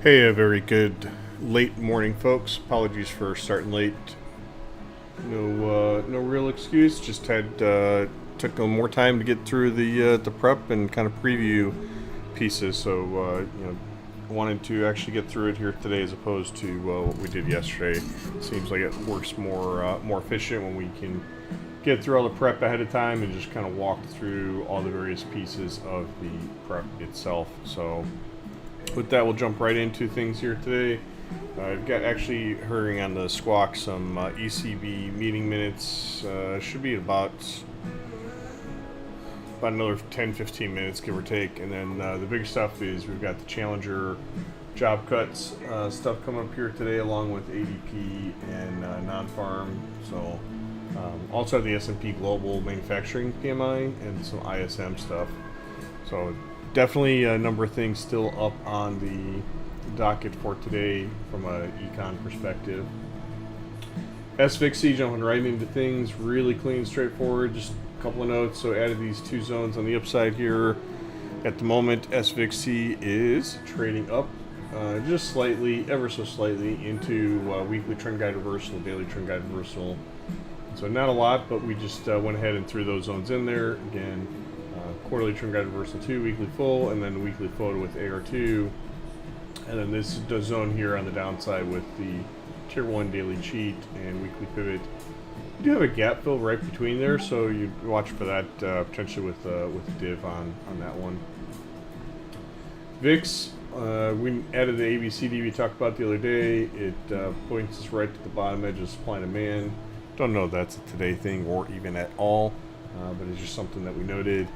Hey, a very good late morning, folks. Apologies for starting late. No real excuse. Just had took a little more time to get through the prep and kind of preview pieces. So wanted to actually get through it here today as opposed to what we did yesterday. Seems like it works more efficient when we can get through all the prep ahead of time and just kind of walk through all the various pieces of the prep itself. So with that, we'll jump right into things here today. I've got actually hearing on the squawk some ECB meeting minutes. Should be about another 10-15 minutes, give or take. And then the big stuff is we've got the Challenger job cuts stuff coming up here today, along with ADP and non-farm. So also have the S&P Global Manufacturing PMI and some ISM stuff. So definitely a number of things still up on the docket for today from an econ perspective. SVXY, jumping right into things, really clean, straightforward. Just a couple of notes. So added these two zones on the upside here. At the moment, SVXY is trading up just slightly, ever so slightly, into weekly trend guide reversal, daily trend guide reversal. So not a lot, but we just went ahead and threw those zones in there. Again, quarterly trend guide reversal 2, weekly full, and then weekly photo with AR2. And then this zone here on the downside with the tier 1 daily cheat and weekly pivot. You do have a gap fill right between there, so you watch for that potentially with div on that one. VIX, we added the ABCD we talked about the other day. It points us right to the bottom edge of supply and demand. Don't know if that's a today thing or even at all, but it's just something that we noted.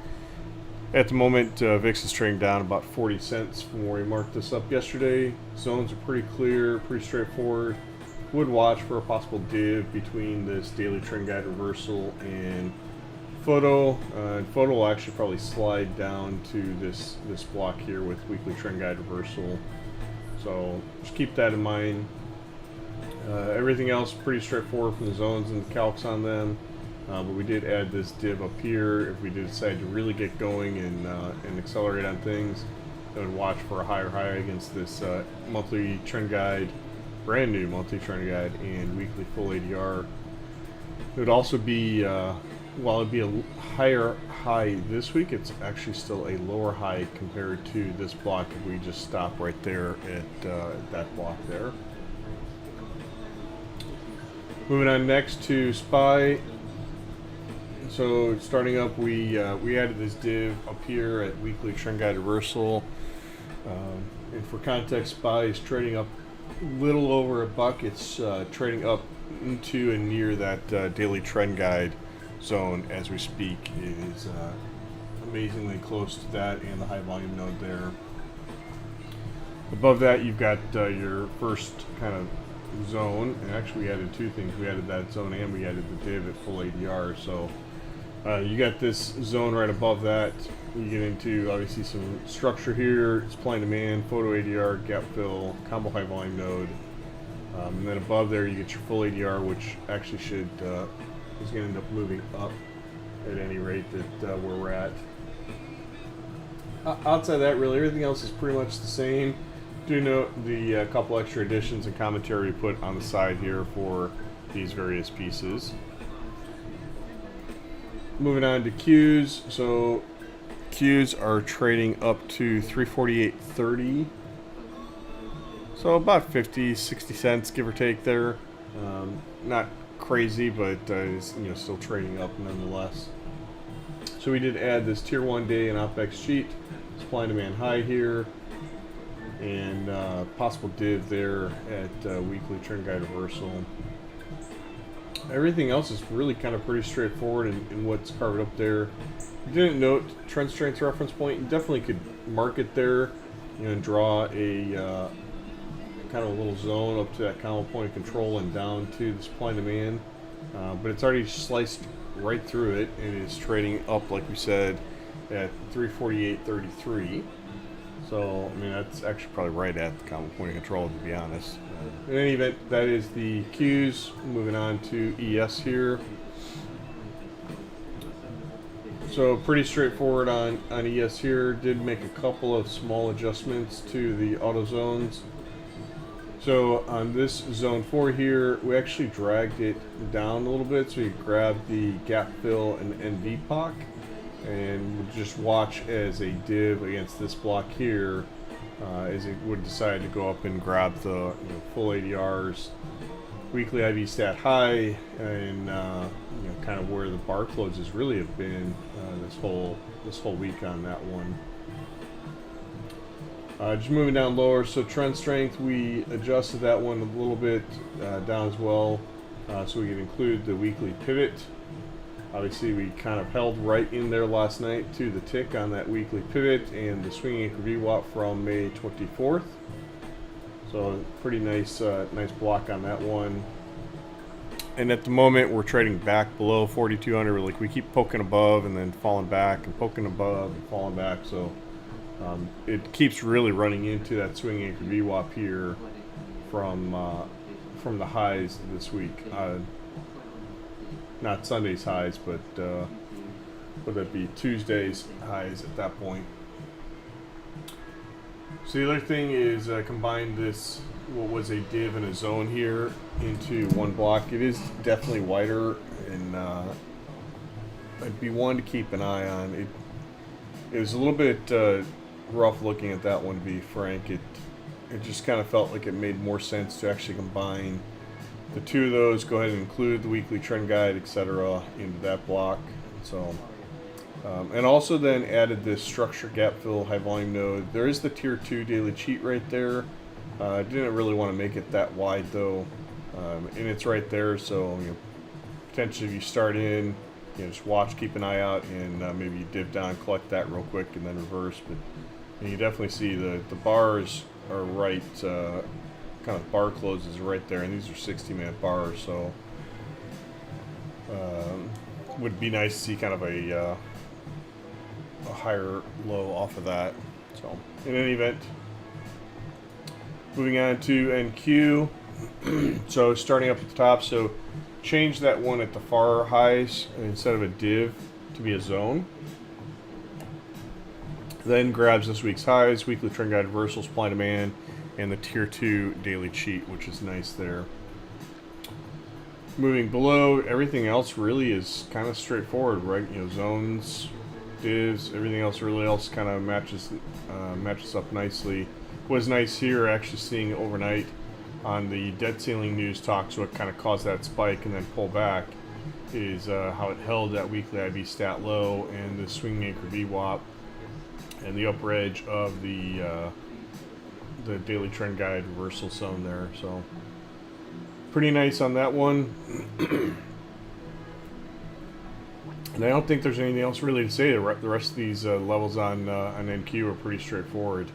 At the moment, VIX is trading down about 40 cents from where we marked this up yesterday. Zones are pretty clear, pretty straightforward. Would watch for a possible div between this daily trend guide reversal and photo. Photo will actually probably slide down to this block here with weekly trend guide reversal. So just keep that in mind. Everything else pretty straightforward from the zones and the calcs on them. But we did add this div up here. If we do decide to really get going and accelerate on things, then would watch for a higher high against this monthly trend guide, brand new monthly trend guide, and weekly full ADR. It would also be, while it'd be a higher high this week, it's actually still a lower high compared to this block if we just stop right there at that block there. Moving on next to SPY. So starting up, we added this div up here at weekly trend guide reversal. And for context, SPY is trading up a little over $1. It's trading up into and near that daily trend guide zone as we speak. It is amazingly close to that and the high volume node there. Above that, you've got your first kind of zone, and actually we added two things. We added that zone and we added the div at full ADR. So you got this zone right above that. You get into obviously some structure here. Supply and demand, photo ADR, gap fill, combo high volume node, and then above there you get your full ADR, which actually should is going to end up moving up at any rate that where we're at. Outside of that, really everything else is pretty much the same. Do note the couple extra additions and commentary we put on the side here for these various pieces. Moving on to Qs. So Qs are trading up to 348.30. So about 50-60 cents, give or take there. Not crazy, but it's, still trading up nonetheless. So we did add this tier 1 day and OPEX cheat. Supply and demand high here. And possible div there at weekly trend guide reversal. Everything else is really kind of pretty straightforward in what's carved up there. You didn't note trend strength reference point. You definitely could mark it there, and draw a kind of a little zone up to that combo point of control and down to the supply and demand. But it's already sliced right through it and is trading up, like we said, at 348.33. So, I mean, that's actually probably right at the common point of control, to be honest. In any event, that is the Qs. Moving on to ES here. So pretty straightforward on ES here. Did make a couple of small adjustments to the auto zones. So on this zone 4 here, we actually dragged it down a little bit so you grab the gap fill and NV POC, and we'll just watch as a div against this block here as it would decide to go up and grab the full ADRs, weekly IV stat high, and kind of where the bar closes really have been this whole week on that one. Just moving down lower, so trend strength, we adjusted that one a little bit down as well, so we could include the weekly pivot. Obviously, we kind of held right in there last night to the tick on that weekly pivot and the swinging anchor VWAP from May 24th. So pretty nice, nice block on that one. And at the moment, we're trading back below 4,200. Like we keep poking above and then falling back and poking above and falling back. So it keeps really running into that swing anchor VWAP here from the highs this week. Not Sunday's highs, but would that be Tuesday's highs at that point? So the other thing is combine this, what was a div and a zone here, into one block. It is definitely wider, and it'd be one to keep an eye on. It was a little bit rough looking at that one, to be frank. It just kind of felt like it made more sense to actually combine the two of those, go ahead and include the weekly trend guide, etc., into that block. So, and also then added this structure gap fill high volume node. There is the tier 2 daily cheat right there. I didn't really want to make it that wide though, and it's right there. So potentially if you start in, just watch, keep an eye out, and maybe you div down, collect that real quick, and then reverse. But you definitely see the bars are right. Kind of bar closes right there, and these are 60-minute bars, so would be nice to see kind of a higher low off of that. So in any event, moving on to NQ. So starting up at the top, so change that one at the far highs instead of a div to be a zone. Then grabs this week's highs, weekly trend guide reversal, supply and demand, and the tier 2 daily cheat, which is nice there. Moving below, everything else really is kind of straightforward, right? Zones, divs, everything else really else kind of matches up nicely. Was nice here actually seeing overnight on the debt ceiling news talk, so it kind of caused that spike and then pull back, is how it held that weekly IV stat low and the swing anchor VWAP and the upper edge of the daily trend guide reversal zone there. So pretty nice on that one. And I don't think there's anything else really to say. The rest of these levels on NQ are pretty straightforward.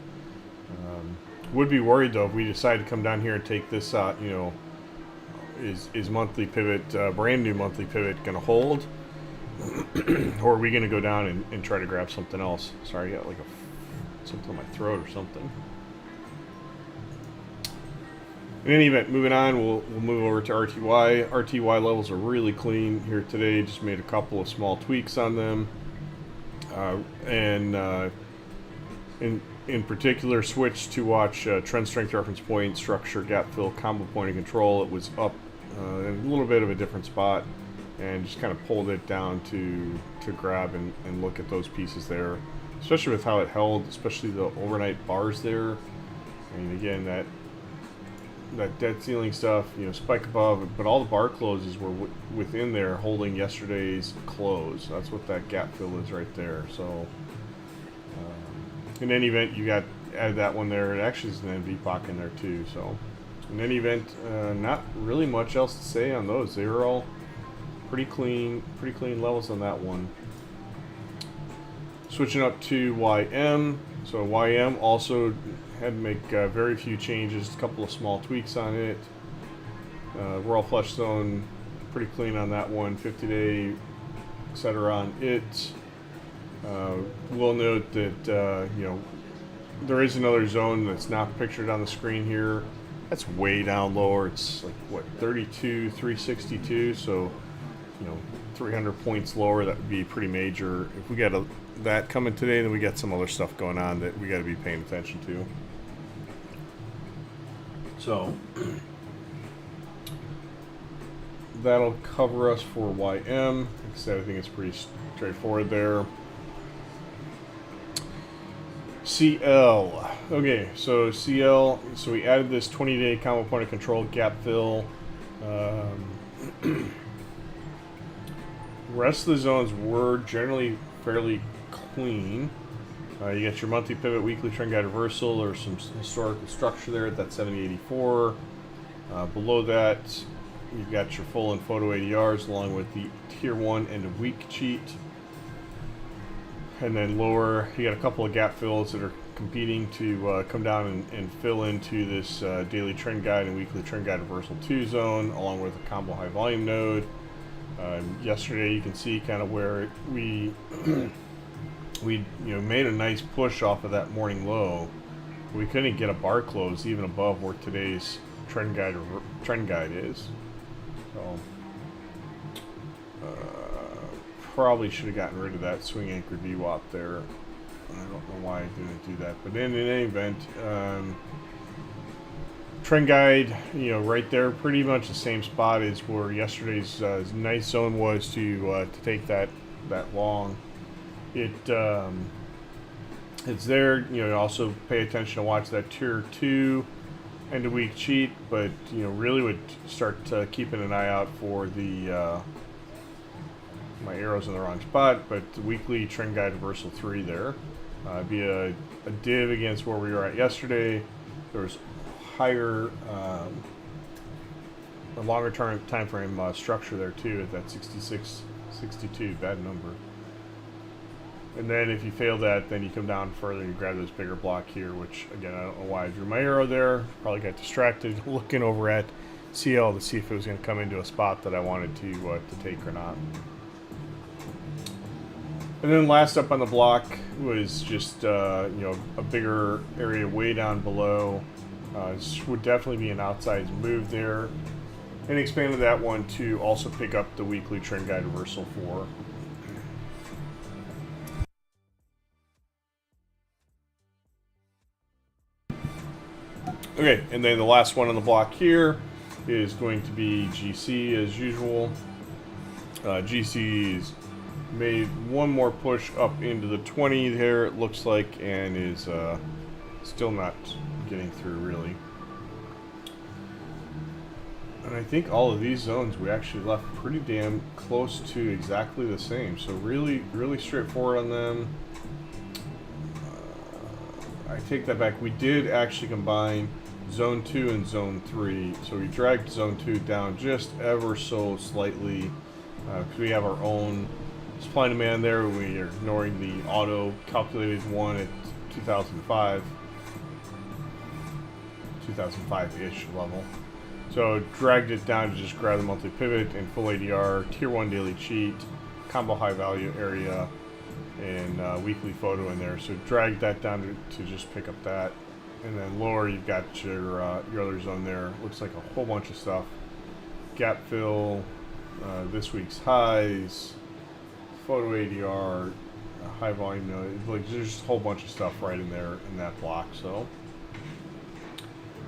Would be worried though if we decide to come down here and take this is monthly pivot, brand new monthly pivot, going to hold? Or are we going to go down and try to grab something else? Sorry, I got like something in my throat or something. In any event, moving on, we'll move over to RTY. RTY levels are really clean here today. Just made a couple of small tweaks on them, in particular, switched to watch trend strength reference point, structure, gap fill, combo point, and control. It was up in a little bit of a different spot, and just kind of pulled it down to grab and look at those pieces there, especially with how it held, especially the overnight bars there. And again, that dead ceiling stuff, spike above, but all the bar closes were within there holding yesterday's close. That's what that gap fill is right there. So in any event, you got added that one there. It actually is an NV POC in there too. So in any event, not really much else to say on those. They were all pretty clean levels on that one. Switching up to YM. So YM also had to make very few changes, a couple of small tweaks on it. Royal Flush Zone, pretty clean on that one, 50-day, etc. on it. We'll note that there is another zone that's not pictured on the screen here. That's way down lower. It's like what, 32, 362. So 300 points lower. That would be pretty major. If we got that coming today, then we got some other stuff going on that we got to be paying attention to. So that'll cover us for YM. Like I said, I think it's pretty straightforward there. CL. Okay, so CL, so we added this 20-day combo point of control gap fill. Rest of the zones were generally fairly clean. You got your monthly pivot, weekly trend guide reversal. There's some historical structure there at that 7084. Below that, you've got your full and photo ADRs along with the tier 1 end of week cheat. And then lower, you got a couple of gap fills that are competing to come down and fill into this daily trend guide and weekly trend guide reversal 2 zone, along with a combo high volume node. Yesterday, you can see kind of where we we made a nice push off of that morning low. We couldn't get a bar close even above where today's trend guide is. So probably should have gotten rid of that swing anchored VWAP there. I don't know why I didn't do that, but in any event, trend guide, right there, pretty much the same spot as where yesterday's nice zone was to take that long. It's there. Also pay attention to watch that tier 2 end of week cheat, but really would start keeping an eye out for the my arrows in the wrong spot, but the weekly trend guide reversal 3 there. Be a div against where we were at yesterday. There was higher, a longer term time frame structure there too at that 66, 62, bad number. And then if you fail that, then you come down further and you grab this bigger block here, which again, I don't know why I drew my arrow there. Probably got distracted looking over at CL to see if it was going to come into a spot that I wanted to take or not. And then last up on the block was just a bigger area way down below. This would definitely be an outsized move there, and expanded that one to also pick up the weekly trend guide reversal 4. Okay, and then the last one on the block here is going to be GC as usual. GC's made one more push up into the 20 there, it looks like, and is still not getting through really. And I think all of these zones we actually left pretty damn close to exactly the same, so really straightforward on them. I take that back, we did actually combine zone 2 and zone 3, so we dragged zone 2 down just ever so slightly because we have our own supply and demand there. We are ignoring the auto calculated one at 2005-ish level. So dragged it down to just grab the monthly pivot and full ADR, tier 1 daily cheat, combo high value area, and weekly photo in there. So dragged that down to just pick up that. And then lower you've got your other zone there. Looks like a whole bunch of stuff. Gap fill, this week's highs, photo ADR, high volume node. Like there's just a whole bunch of stuff right in there in that block. So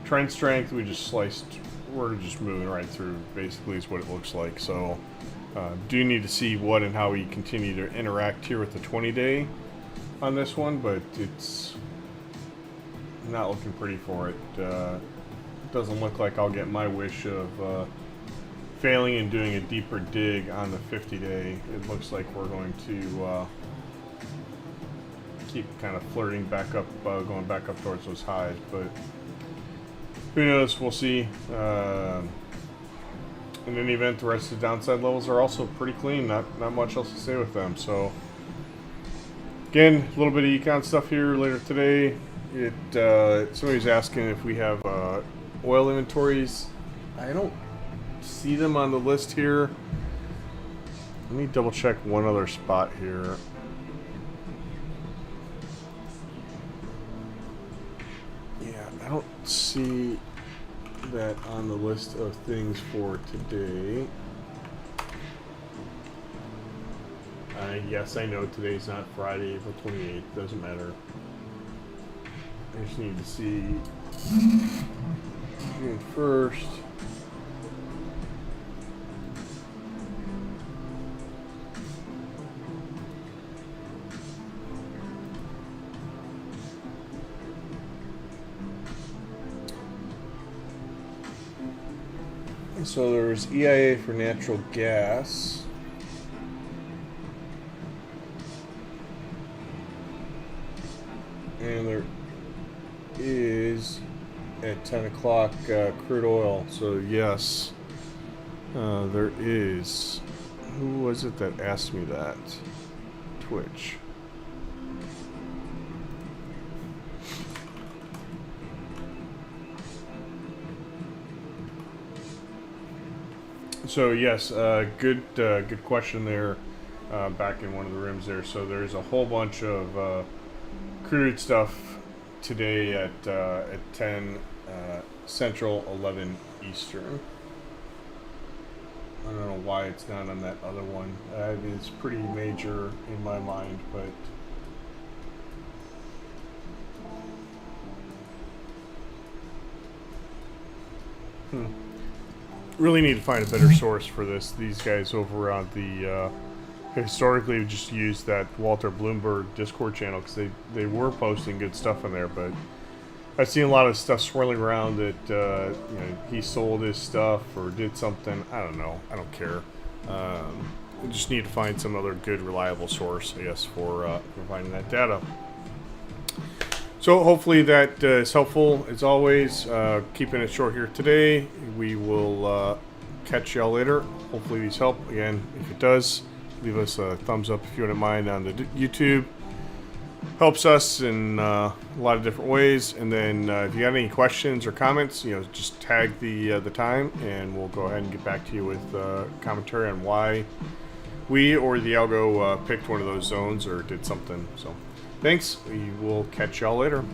trend strength, we just sliced. We're just moving right through. Basically, is what it looks like. So do need to see what and how we continue to interact here with the 20-day on this one, but it's not looking pretty for it. Doesn't look like I'll get my wish of failing and doing a deeper dig on the 50-day. It looks like we're going to keep kind of flirting back up, going back up towards those highs, but who knows? We'll see. In any event, the rest of the downside levels are also pretty clean. Not much else to say with them. So again, a little bit of econ stuff here later today. Somebody's asking if we have oil inventories. I don't see them on the list here. Let me double check one other spot here. Yeah, I don't see that on the list of things for today. Yes, I know today's not Friday, April 28th. Doesn't matter. I just need to see June 1st. So there's EIA for natural gas. And there is at 10 o'clock crude oil. So yes, there is. Who was it that asked me that? Twitch. So yes, good question there. Back in one of the rooms there. So there's a whole bunch of crude stuff today at 10 Central, 11 Eastern. I don't know why it's not on that other one. It's pretty major in my mind, but really need to find a better source for this. These guys over on the historically we just used that Walter Bloomberg Discord channel because they were posting good stuff in there, but I've seen a lot of stuff swirling around that you know, he sold his stuff or did something. I don't know. I don't care. We just need to find some other good, reliable source, I guess, for finding that data. So hopefully that is helpful. As always, keeping it short here today. We will catch y'all later. Hopefully these help. Again, if it does, leave us a thumbs up if you wouldn't mind on the YouTube. Helps us in a lot of different ways. And then if you got any questions or comments, you know, just tag the time, and we'll go ahead and get back to you with commentary on why we or the algo picked one of those zones or did something. So thanks. We will catch y'all later.